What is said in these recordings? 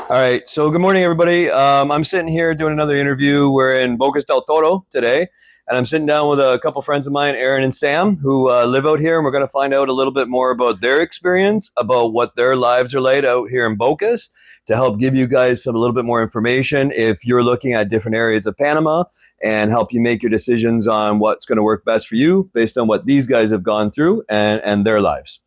All right, so good morning, everybody. I'm sitting here doing another interview. We're in Bocas del Toro today, and I'm sitting down with a couple friends of mine, Aaron and Sam, who live out here, and we're going to find out a little bit more about their experience, about what their lives are like out here in Bocas, to help give you guys a little bit more information if you're looking at different areas of Panama, and help you make your decisions on what's going to work best for you based on what these guys have gone through and their lives.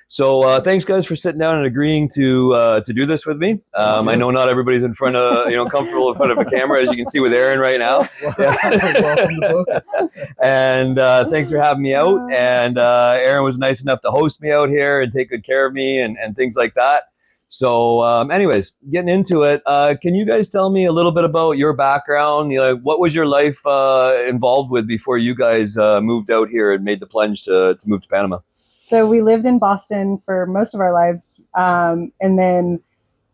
So thanks, guys, for sitting down and agreeing to do this with me. I know not everybody's in front of comfortable in front of a camera, as you can see with Aaron right now. Welcome to Bocas. And thanks for having me out. And Aaron was nice enough to host me out here and take good care of me and things like that. So, anyways, getting into it, can you guys tell me a little bit about your background? What was your life involved with before you guys moved out here and made the plunge to move to Panama? So we lived in Boston for most of our lives. And then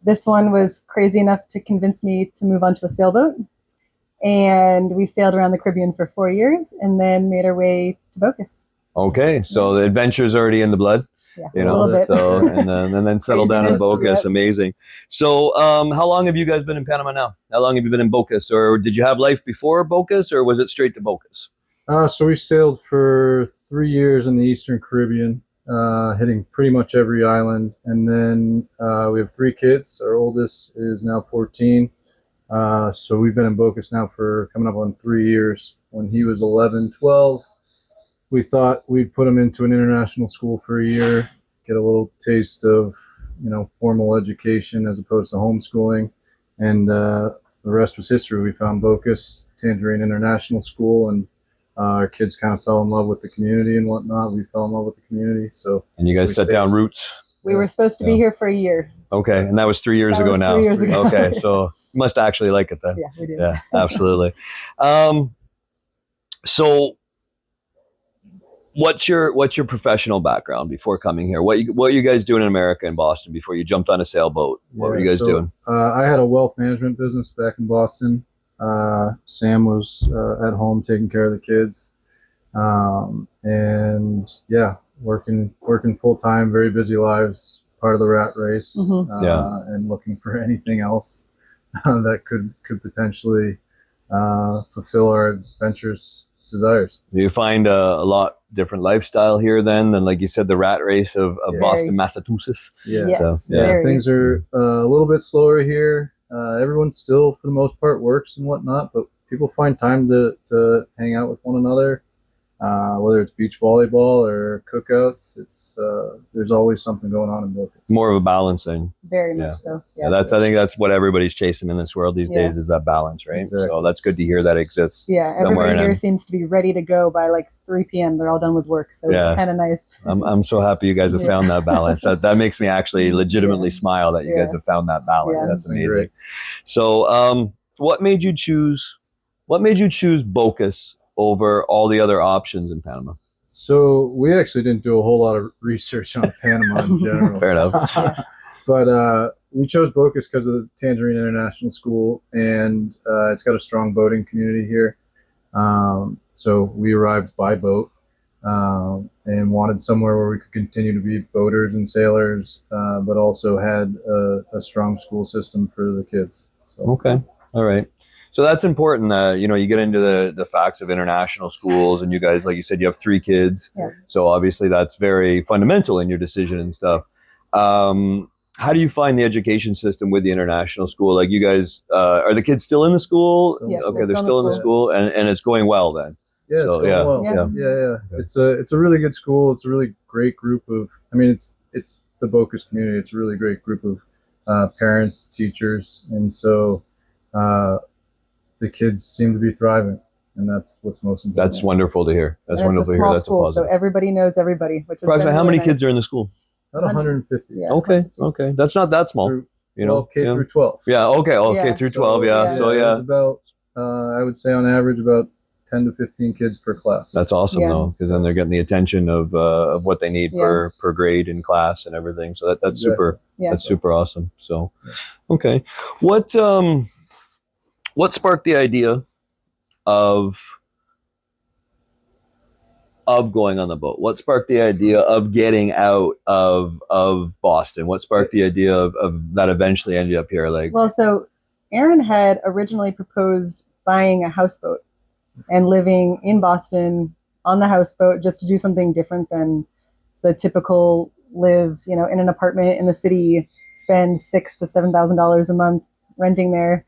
this one was crazy enough to convince me to move onto a sailboat. And we sailed around the Caribbean for 4 years and then made our way to Bocas. Okay, so the adventure's already in the blood. Yeah, a little bit. So and then settle down in Bocas. Yep. Amazing. So how long have you guys been in Panama now? How long have you been in Bocas? Or did you have life before Bocas, or was it straight to Bocas? So we sailed for 3 years in the Eastern Caribbean, hitting pretty much every island. And then we have 3 kids. Our oldest is now 14. So we've been in Bocas now for coming up on 3 years. When he was 11, 12, we thought we'd put him into an international school for a year, get a little taste of, formal education as opposed to homeschooling. And the rest was history. We found Bocas Tangerine International School, and our kids kind of fell in love with the community and whatnot. We fell in love with the community. And you guys set down roots? We were supposed to be here for a year. Okay, and that was 3 years ago now. 3 years ago. Okay, so you must actually like it then. Yeah, we do. Yeah, absolutely. So what's your professional background before coming here? What are you guys doing in America, in Boston, before you jumped on a sailboat? What were you guys doing? I had a wealth management business back in Boston. Sam was at home taking care of the kids, and working full time, very busy lives, part of the rat race, and looking for anything else that could potentially fulfill our adventurous desires. Do you find a lot different lifestyle here then than, like you said, the rat race of Boston, Massachusetts? Yeah, yes, things are a little bit slower here. Everyone still, for the most part, works and whatnot, but people find time to hang out with one another, whether it's beach volleyball or cookouts. It's there's always something going on in Bocas. More of a balance thing. Very much so. Yeah, I think that's what everybody's chasing in this world these days, is that balance, right? Exactly. So that's good to hear that exists. Yeah, everybody here seems to be ready to go by like 3 p.m. They're all done with work, so it's kind of nice. I'm so happy you guys have found that balance. That makes me actually legitimately smile that you guys have found that balance. Yeah. That's amazing. Great. So what made you choose Bocas over all the other options in Panama? So we actually didn't do a whole lot of research on Panama in general. Fair enough. But we chose Bocas because of the Tangerine International School, and it's got a strong boating community here. So we arrived by boat and wanted somewhere where we could continue to be boaters and sailors, but also had a strong school system for the kids. So. Okay. All right. So that's important that, you get into the facts of international schools, and you guys, like you said, you have 3 kids. Yeah. So obviously that's very fundamental in your decision and stuff. How do you find the education system with the international school? Like, you guys, are the kids still in the school? Yes, okay, they're still in the school, and it's going well then. Yeah, it's going well. Yeah. It's a really good school. It's a really great group of, it's the Bocas community. It's a really great group of parents, teachers, and so the kids seem to be thriving, and that's what's most important. That's wonderful to hear. That's wonderful to hear. That's small school, so everybody knows everybody. Which is approximately how many kids are in the school? About 150. Yeah, okay, that's not that small. K through 12. Yeah, okay, K through 12. So it's about I would say on average about 10 to 15 kids per class. That's awesome though, because then they're getting the attention of what they need per grade in class and everything. So that's super. Yeah. That's super awesome. So, okay, what sparked the idea of of going on the boat? What sparked the idea of getting out of Boston? What sparked the idea of that eventually ended up here? Like, Well, so Aaron had originally proposed buying a houseboat and living in Boston on the houseboat just to do something different than the typical live, in an apartment in the city, spend $6,000 to $7,000 a month renting there.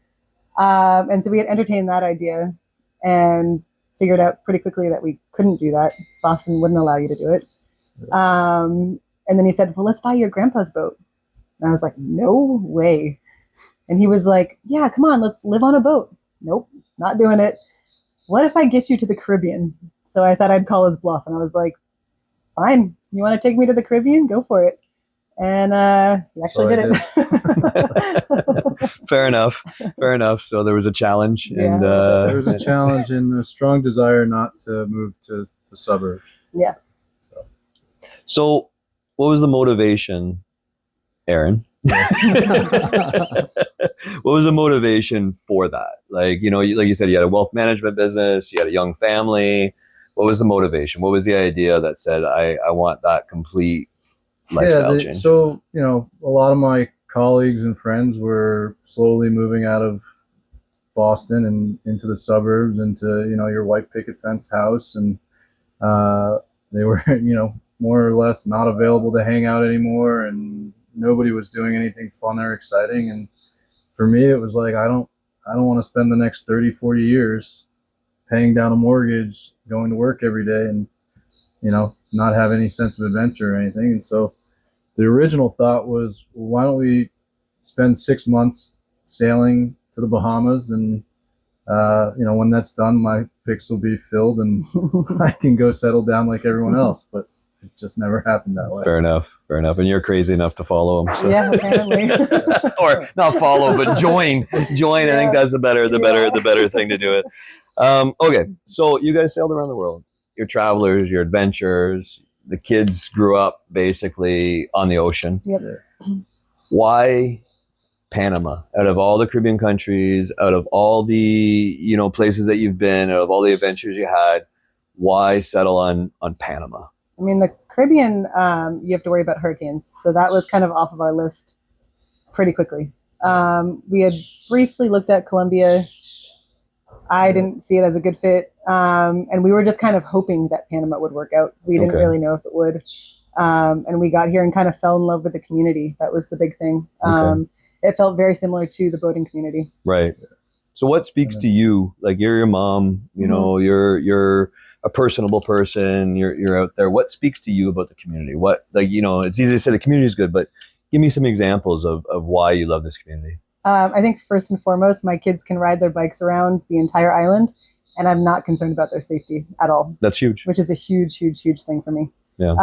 And so we had entertained that idea and figured out pretty quickly that we couldn't do that. Boston wouldn't allow you to do it. And then he said, well, let's buy your grandpa's boat. And I was like, no way. And he was like, yeah, come on, let's live on a boat. Nope, not doing it. What if I get you to the Caribbean? So I thought I'd call his bluff. And I was like, fine, you want to take me to the Caribbean? Go for it. And he actually did it. Fair enough. Fair enough. So there was a challenge. Yeah. And There was a challenge and a strong desire not to move to the suburbs. Yeah. So what was the motivation, Aaron? What was the motivation for that? Like, like you said, you had a wealth management business, you had a young family. What was the motivation? What was the idea that said, I want that complete lifestyle change? So, a lot of my colleagues and friends were slowly moving out of Boston and into the suburbs, into, your white picket fence house. And they were, more or less not available to hang out anymore. And nobody was doing anything fun or exciting. And for me, it was like, I don't want to spend the next 30, 40 years paying down a mortgage, going to work every day, and not have any sense of adventure or anything. And so the original thought was, well, why don't we spend 6 months sailing to the Bahamas, and when that's done, my fix will be filled and I can go settle down like everyone else. But it just never happened that way. Fair enough. And you're crazy enough to follow him. So. Yeah, apparently. Or not follow, but join. Join. Yeah. I think that's the better thing to do it. Okay, so you guys sailed around the world. You're travelers, you're adventurers. The kids grew up basically on the ocean. Yep. Why Panama? Out of all the Caribbean countries, out of all the places that you've been, out of all the adventures you had, why settle on Panama? I mean, the Caribbean, you have to worry about hurricanes. So that was kind of off of our list pretty quickly. We had briefly looked at Colombia. I didn't see it as a good fit. And we were just kind of hoping that Panama would work out. We didn't really know if it would. And we got here and kind of fell in love with the community. That was the big thing. It felt very similar to the boating community. Right. So what speaks to you? Like, you're your mom, you're a personable person, you're out there. What speaks to you about the community? What, it's easy to say the community is good, but give me some examples of why you love this community. I think first and foremost, my kids can ride their bikes around the entire island, and I'm not concerned about their safety at all. That's huge. Which is a huge, huge, huge thing for me. Yeah.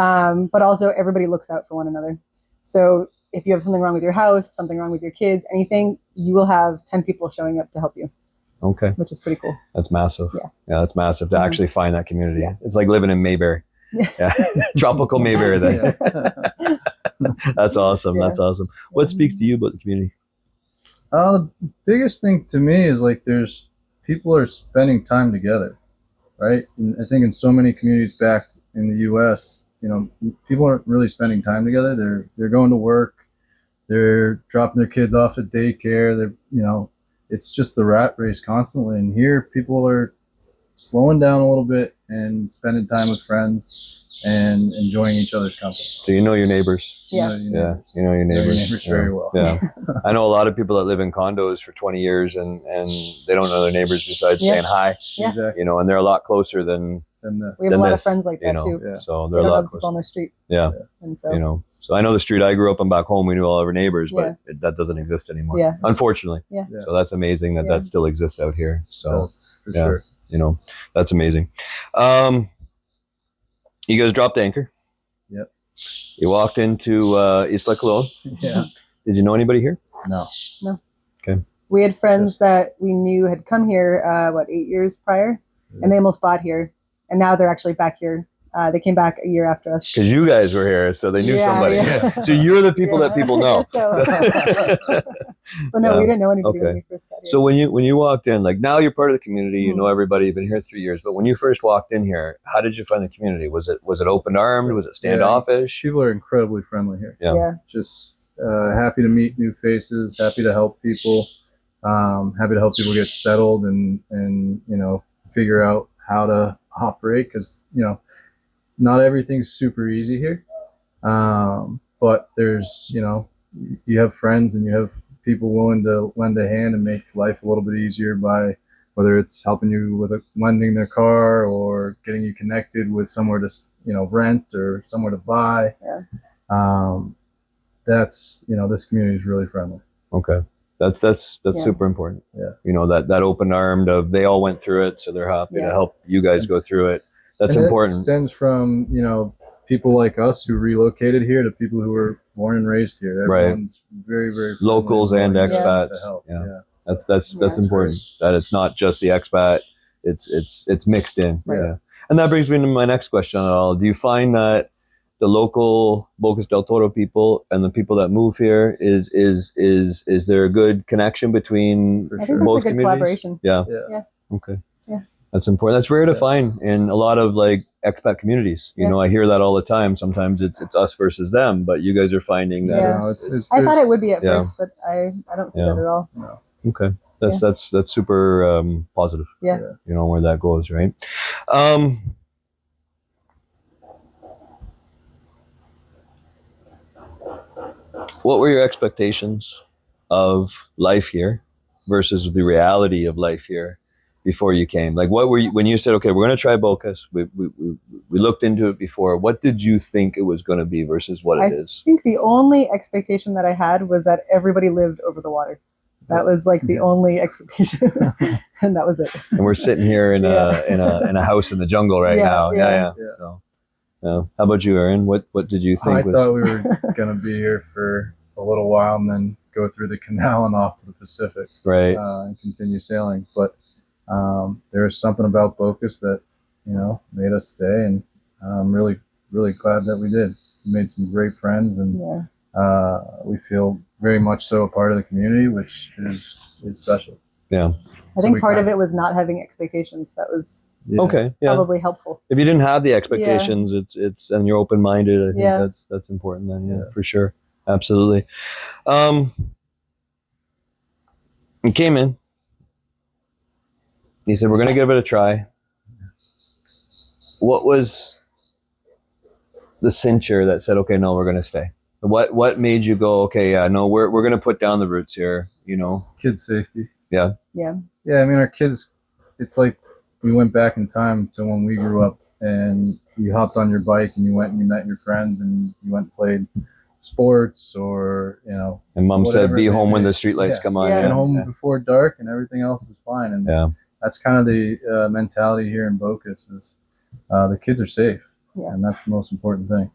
But also everybody looks out for one another. So if you have something wrong with your house, something wrong with your kids, anything, you will have 10 people showing up to help you. Okay. Which is pretty cool. That's massive. Yeah. Yeah, that's massive to actually find that community. Yeah. It's like living in Mayberry. Yeah. Tropical Mayberry there. Yeah. That's awesome. Yeah. That's awesome. What speaks to you about the community? The biggest thing to me is like people are spending time together, right? And I think in so many communities back in the U.S., people aren't really spending time together. They're going to work, they're dropping their kids off at daycare. It's just the rat race constantly. And here, people are slowing down a little bit and spending time with friends and enjoying each other's company. So you know your neighbors. Yeah. You know your neighbors. Very well. Yeah. I know a lot of people that live in condos for 20 years and they don't know their neighbors besides saying hi. Yeah. Exactly. And they're a lot closer than this. We have a lot of friends like that too. Yeah. So They they're a don't lot have people closer. on their street. Yeah. And so, So I know the street I grew up on back home, we knew all of our neighbors, but that doesn't exist anymore. Yeah. Unfortunately. Yeah. So that's amazing that still exists out here. So For sure. That's amazing. You guys dropped anchor. Yep. You walked into Isla Colón. Yeah. Did you know anybody here? No. Okay. we had friends that we knew had come here, 8 years prior, and they almost bought here. And now they're actually back here They came back a year after us. Because you guys were here, so they knew Yeah, somebody. yeah. So you're the people that people know. Yeah, but no, Yeah. we didn't know anybody Okay. when we first got here. So when you walked in, like now you're part of the community, you Mhm. know everybody, you've been here 3 years. But when you first walked in here, how did you find the community? Was it open armed? Was it standoffish? People are incredibly friendly here. Yeah. Yeah. Just happy to meet new faces, happy to help people, happy to help people get settled and you know, figure out how to operate, because you know, not everything's super easy here, but there's, you know, you have friends and you have people willing to lend a hand and make life a little bit easier by whether it's helping you with lending their car or getting you connected with somewhere to, you know, rent or somewhere to buy. Yeah. That's, you know, this community is really friendly. Okay. That's Yeah. super important. Yeah. You know, that open armed of they all went through it, so they're happy to Yeah. help you guys go through it. That's And important. It stems from, you know, people like us who relocated here to people who were born and raised here. Right. Everyone's very, very friendly Locals and willing to expats. help. Yeah. So That's Yeah. important. That it's not just the expat. It's mixed in. Right. Yeah. And that brings me to my next question at all. Do you find that the local Bocas del Toro people and the people that move here is there a good connection between For I sure. think there's both a good communities? collaboration. Yeah. Yeah. Okay. Yeah. That's important. That's rare to Yeah. find in a lot of like expat communities. You Yeah. know, I hear that all the time. Sometimes it's us versus them, but you guys are finding that. Yeah. No, I thought it would be at Yeah. first, but I don't see Yeah. that at all. No. Okay. That's super positive. Yeah. You know where that goes, right? What were your expectations of life here versus the reality of life here before you came? Like, what were you when you said, "Okay, we're going to try Bocas"? We looked into it before. What did you think it was going to be versus what it is? I think the only expectation that I had was that everybody lived over the water. That was like the only expectation, and that was it. And we're sitting here in a house in the jungle right Yeah, now. yeah. Yeah. So, how about you, Aaron? What did you think? I thought we were going to be here for a little while and then go through the canal and off to the Pacific, right? And continue sailing. But there was something about Bocas that, you know, made us stay, and I'm really, really glad that we did. We made some great friends, and we feel very much so a part of the community, which is special. Yeah. I think part of it was not having expectations. That was Okay. Yeah. probably helpful. If you didn't have the expectations, it's and you're open minded. I think that's important. Then, yeah, for sure, absolutely. You came in. You said we're going to give it a try. What was the cincher that said, okay, no, we're going to stay? What made you go, okay, yeah, no, we're going to put down the roots here, you know? Kids' safety. Yeah. Yeah, I mean, our kids, it's like we went back in time to when we grew up, and you hopped on your bike and you went and you met your friends and you went and played sports, or, you know. And Mom said, whatever be they home when did. the streetlights come on. Yeah. Get home before dark and everything else is fine. And that's kind of the mentality here in Bocas is the kids are safe. Yeah. And that's the most important thing.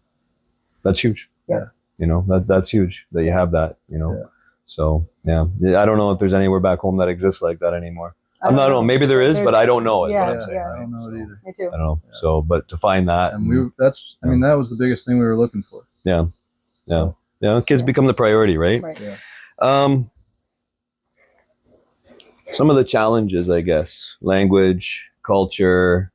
That's huge. Yeah. You know, that's huge that you have that, you know. Yeah. So, yeah. I don't know if there's anywhere back home that exists like that anymore. I don't know. Maybe there is, but I don't know. Is what I'm saying, I right? don't know it either. Me too. I don't know. So, but to find that. And I mean, that was the biggest thing we were looking for. Yeah. Yeah. Yeah. Kids become the priority, right? Right. Yeah. Some of the challenges, I guess, language, culture,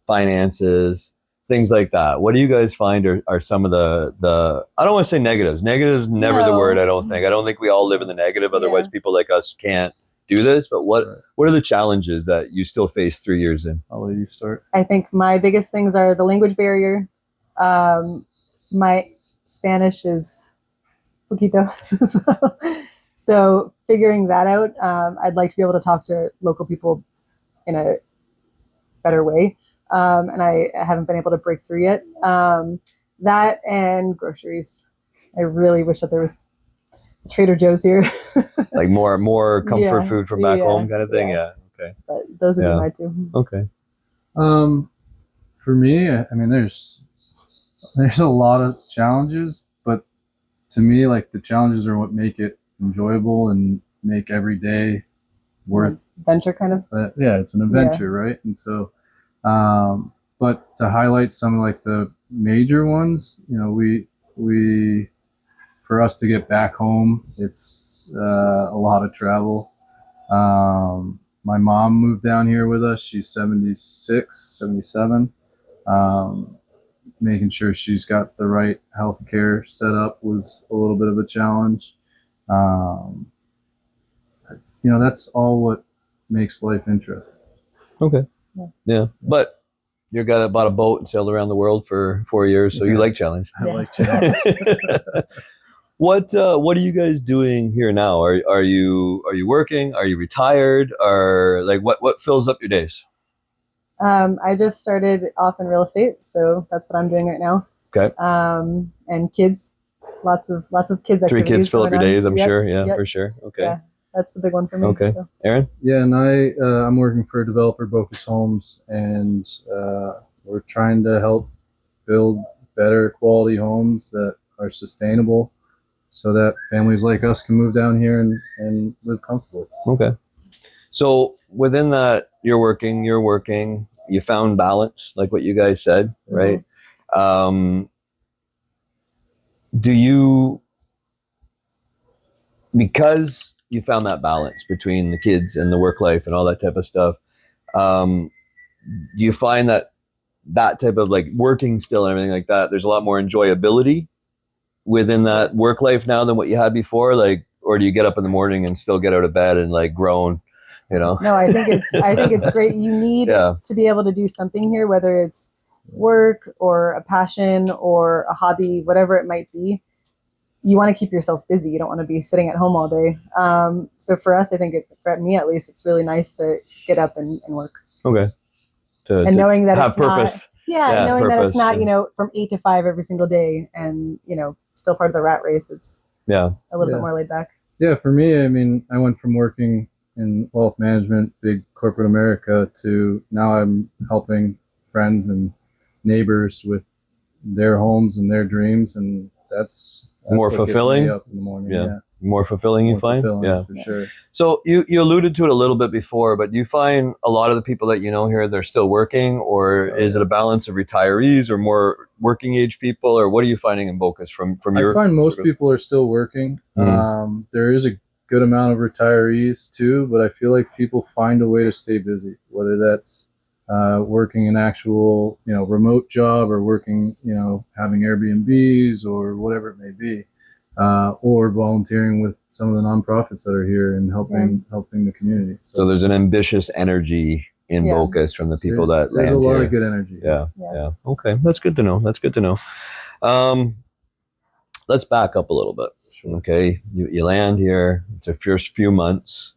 finances, things like that. What do you guys find are some of the I don't want to say negatives. Negatives never the word, I don't think. I don't think we all live in the negative. Otherwise people like us can't do this. But what are the challenges that you still face 3 years in? I'll let you start. I think my biggest things are the language barrier. My Spanish is poquito. So figuring that out, I'd like to be able to talk to local people in a better way. And I haven't been able to break through yet. That and groceries. I really wish that there was Trader Joe's here. Like more comfort food from back home kind of thing? Yeah. Okay. But those would be my two. Okay. For me, I mean, there's a lot of challenges, but to me, like, the challenges are what make it enjoyable and make every day worth adventure kind of. Yeah, it's an adventure, right? And so, but to highlight some like the major ones, you know, we for us to get back home, it's a lot of travel. My mom moved down here with us. She's 76, 77. Making sure she's got the right health care set up was a little bit of a challenge. Um, you know, that's all what makes life interesting. Okay. Yeah. But you're a guy that bought a boat and sailed around the world for 4 years, so you Yeah. like challenge. I Yeah. like challenge. What are you guys doing here now? Are you working? Are you retired? Or like what fills up your days? I just started off in real estate, so that's what I'm doing right now. Okay. And kids, lots of kids 3 activities. kids fill up your going on. days, I'm Yep, sure. Yeah, yep. for sure. Okay. Yeah, that's the big one for me. Okay. So. Aaron? Yeah, and I'm working for a developer, Bocas Homes, and we're trying to help build better quality homes that are sustainable, so that families like us can move down here and live comfortably. Okay. So within that, you're working, you found balance, like what you guys said, right? Do you, because you found that balance between the kids and the work life and all that type of stuff, do you find that type of like working still and everything like that, there's a lot more enjoyability within that Yes. work life now than what you had before? Like, or do you get up in the morning and still get out of bed and like groan, you know? No, I think it's great. You need Yeah. to be able to do something here, whether it's work or a passion or a hobby, whatever it might be. You want to keep yourself busy. You don't want to be sitting at home all day. So for us, I think for me at least, it's really nice to get up and work. Okay. To Knowing that have it's purpose. not, knowing that it's purpose, not, and- from 8 to 5 every single day, and still part of the rat race. It's Yeah. a little Yeah. bit more laid back. Yeah, for me, I mean, I went from working in wealth management, big corporate America, to now I'm helping friends and neighbors with their homes and their dreams, and that's More what gets me fulfilling? up in the morning. Yeah. Yeah, More fulfilling, you more find? fulfilling, Yeah. for sure. So you alluded to it a little bit before, but do you find a lot of the people that you know here, they're still working, or Oh, is it a balance of retirees or more working age people, or what are you finding in Bocas from your? I find most sort of- people are still working. Mhm. There is a good amount of retirees too, but I feel like people find a way to stay busy, whether that's working an actual, remote job, or working, having Airbnbs or whatever it may be, or volunteering with some of the nonprofits that are here and helping the community. So there's an ambitious energy in Yeah. Bocas from the people that there's land a lot here. of good energy. Yeah. Yeah. Okay, that's good to know. Let's back up a little bit. Okay, you land here. It's the first few months.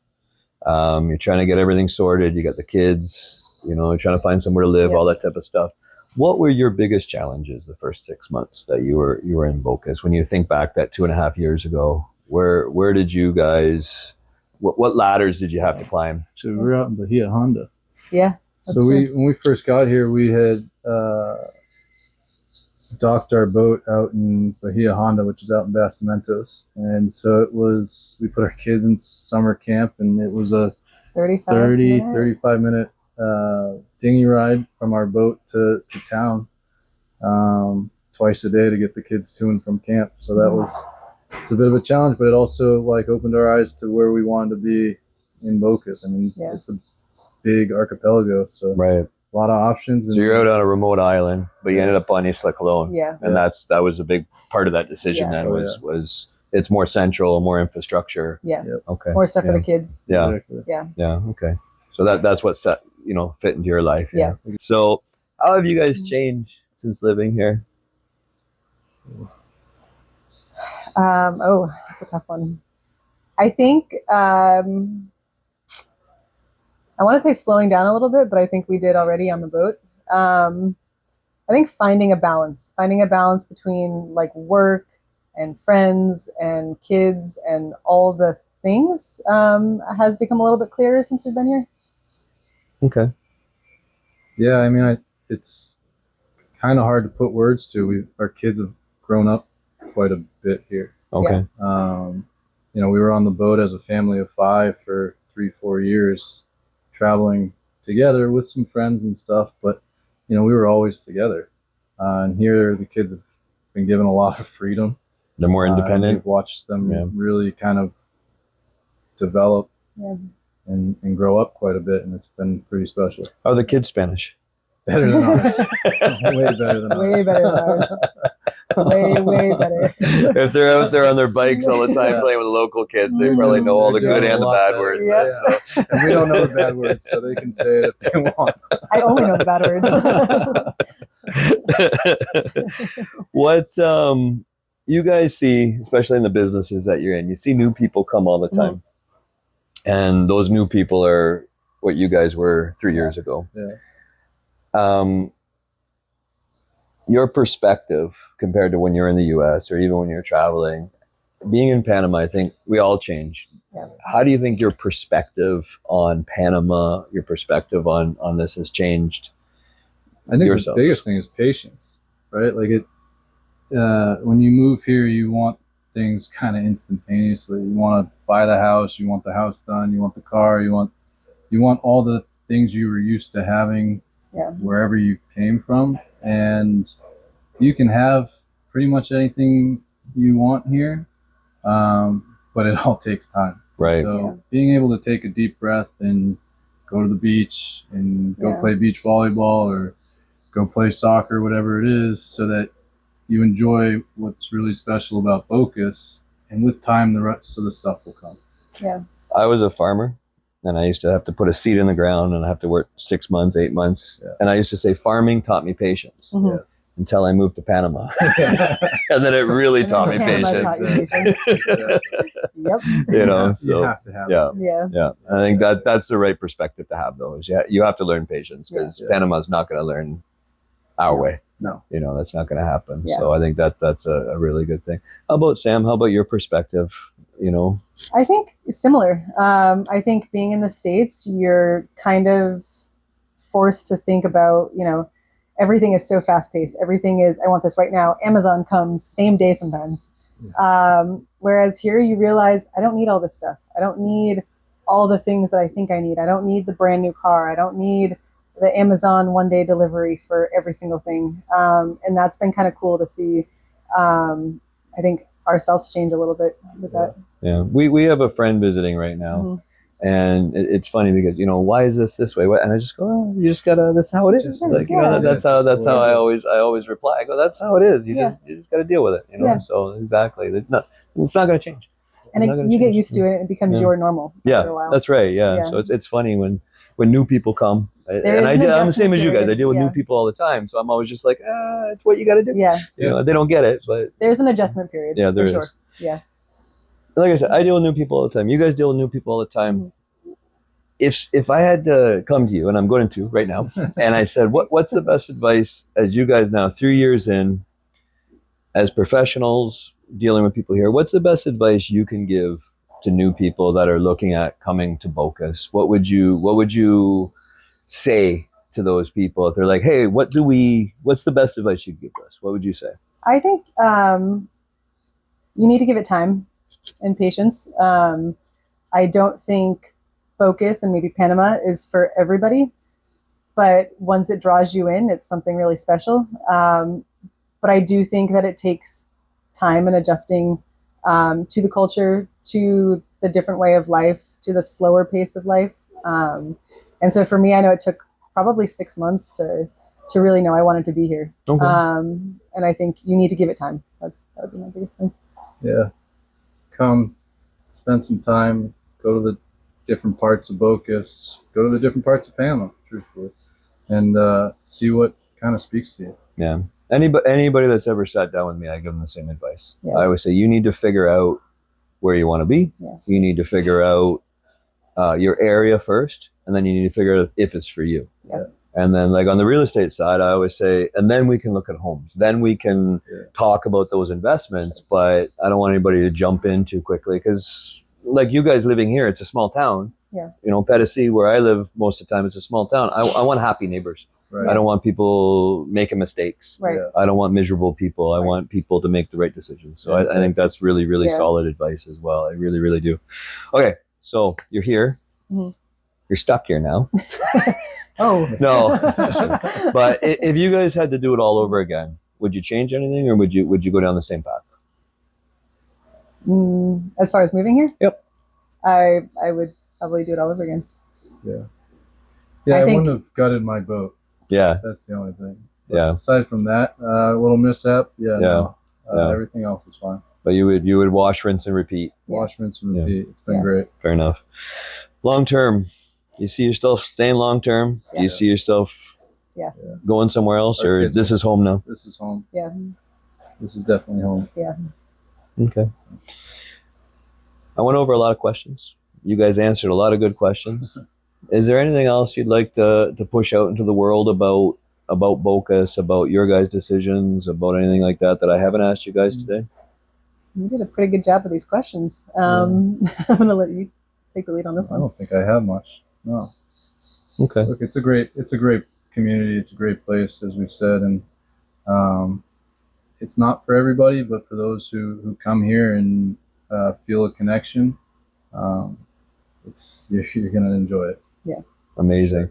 You're trying to get everything sorted. You got the kids. You're trying to find somewhere to live. Yeah. All that type of stuff. What were your biggest challenges the first 6 months that you were in Bocas? When you think back that 2.5 years ago, where did you guys? What ladders did you have to climb? So we were out in Bahia Honda. Yeah. That's So true. when we first got here, we had docked our boat out in Bahia Honda, which is out in Bastimentos. And so we put our kids in summer camp, and it was a 35 minute dinghy ride from our boat to town twice a day to get the kids to and from camp. So it's a bit of a challenge, but it also opened our eyes to where we wanted to be in Bocas. I mean, Yeah. it's a big archipelago, so Right. a lot of options. So you're out on a remote island, but you ended up on Isla Colón. Yeah. And that was a big part of that decision. Yeah. Then Oh, was it's more central, more infrastructure. Yeah. Okay. More stuff for the kids. Yeah. Exactly. Yeah. Okay. So that's what fit into your life. Yeah. So how have you guys changed since living here? That's a tough one. I think I want to say slowing down a little bit, but I think we did already on the boat. I think finding a balance between work and friends and kids and all the things has become a little bit clearer since we've been here. Okay. Yeah, I mean, it's kind of hard to put words to. Our kids have grown up quite a bit here. Okay. We were on the boat as a family of 5 for 3-4 years, traveling together with some friends and stuff. But we were always together. And here the kids have been given a lot of freedom. They're more independent. We've watched them really kind of develop and grow up quite a bit, and it's been pretty special. How are the kids Spanish? Better than ours. Way better than ours. Way better than ours. Way better. If they're out there on their bikes all the time playing with the local kids, they probably know all the good and the bad words. Yep. And we don't know the bad words, so they can say it if they want. I only know the bad words. What you guys see, especially in the businesses that you're in, you see new people come all the time. And those new people are what you guys were 3 years ago. Your perspective compared to when you're in the US or even when you're traveling, being in Panama, I think we all change. How do you think your perspective on Panama, your perspective on this has changed? I think the biggest thing is patience, right? Like when you move here, you want things kind of instantaneously. You want to buy the house, you want the house done, you want the car, you want all the things you were used to having wherever you came from, and you can have pretty much anything you want here, but it all takes time. Right. So being able to take a deep breath and go to the beach and go play beach volleyball or go play soccer, whatever it is, so that you enjoy what's really special about Bocas, and with time the rest of the stuff will come. I was a farmer, and I used to have to put a seed in the ground, and I have to work 6 months, 8 months. And I used to say farming taught me patience until I moved to Panama. And then it really taught me patience. Yep. So you have to have yeah. I think that's the right perspective to have, though, is you have to learn patience, because Panama's not going to learn our way. No. That's not going to happen. So I think that's a really good thing. How about Sam? How about your perspective? I think similar. I think being in the States, you're kind of forced to think about, everything is so fast paced. Everything is, I want this right now. Amazon comes same day sometimes. Whereas here you realize I don't need all this stuff. I don't need all the things that I think I need. I don't need the brand new car. I don't need the Amazon one-day delivery for every single thing. And that's been kind of cool to see. I think ourselves change a little bit with that. Yeah, we have a friend visiting right now, and it's funny because why is this way? And I just go, oh, you just gotta. That's how it is. That's how I always reply. I go, that's how it is. You just gotta deal with it. So exactly, it's not gonna change. And you get used to it, and it becomes your normal. After a while. That's right. So it's funny when new people come. And I'm the same as you guys. I deal with new people all the time, so I'm always just like, it's what you got to do. They don't get it, but there's an adjustment period. Yeah, there is. Sure. Yeah. Like I said, I deal with new people all the time. You guys deal with new people all the time. If I had to come to you, and I'm going to right now, and I said, what's the best advice as you guys now 3 years in, as professionals dealing with people here? What's the best advice you can give to new people that are looking at coming to Bocas? What would you say to those people if they're like, hey, what's the best advice you'd give us? What would you say? I think you need to give it time and patience. I don't think Bocas and maybe Panama is for everybody, but once it draws you in, it's something really special. But I do think that it takes time and adjusting to the culture, to the different way of life, to the slower pace of life. And so for me, I know it took probably 6 months to really know I wanted to be here. Okay. And I think you need to give it time. That would be my biggest thing. Yeah. Come, spend some time, go to the different parts of Bocas, go to the different parts of Panama, truthfully, and see what kind of speaks to you. Yeah. Anybody that's ever sat down with me, I give them the same advice. I always say, you need to figure out where you want to be. You need to figure out your area first, and then you need to figure out if it's for you. And then, like on the real estate side, I always say, and then we can look at homes. Then we can talk about those investments. But I don't want anybody to jump in too quickly, because like you guys living here, it's a small town. Petitsi, where I live most of the time, it's a small town. I want happy neighbors. I don't want people making mistakes. I don't want miserable people. I want people to make the right decisions. So I think that's really, really solid advice as well. I really, really do. Okay, so you're here. You're stuck here now. Oh. No. But if you guys had to do it all over again, would you change anything, or would you go down the same path? As far as moving here? Yep. I would probably do it all over again. Yeah, I think- wouldn't have gutted my boat. Yeah. That's the only thing. But Yeah. aside from that, a little mishap. Yeah. No. Yeah. Everything else is fine. But you would wash, rinse, and repeat. Wash, rinse, and repeat. It's been great. Fair enough. Long term, you see yourself staying long term? Yeah. You see yourself going somewhere else, Our or kids this is home now? This is home. Yeah. This is definitely home. Yeah. Okay. I went over a lot of questions. You guys answered a lot of good questions. Is there anything else you'd like to push out into the world about Bocas, about your guys' decisions, about anything like that I haven't asked you guys today? You did a pretty good job with these questions. I'm going to let you take the lead on this I one. don't think I have much. No. Okay. Look, it's a great community. It's a great place, as we've said, and it's not for everybody, but for those who come here and feel a connection, you're going to enjoy it. Yeah. Amazing.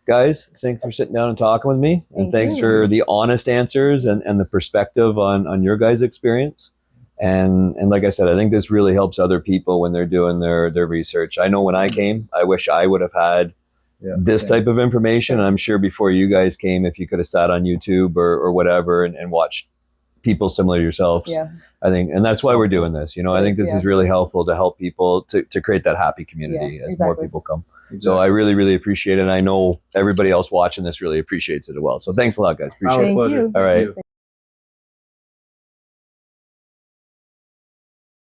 Guys, thanks for sitting down and talking with me. And Thank thanks you. for the honest answers and the perspective on your guys' experience. And like I said, I think this really helps other people when they're doing their research. I know when I came, I wish I would have had this type of information. I'm sure before you guys came, if you could have sat on YouTube or whatever and watched people similar to yourselves, I think, and that's why we're doing this. I think this is really helpful to help people to create that happy community as more people come. So I really, really appreciate it. And I know everybody else watching this really appreciates it as well. So thanks a lot, guys. Appreciate it. Thank you. All right.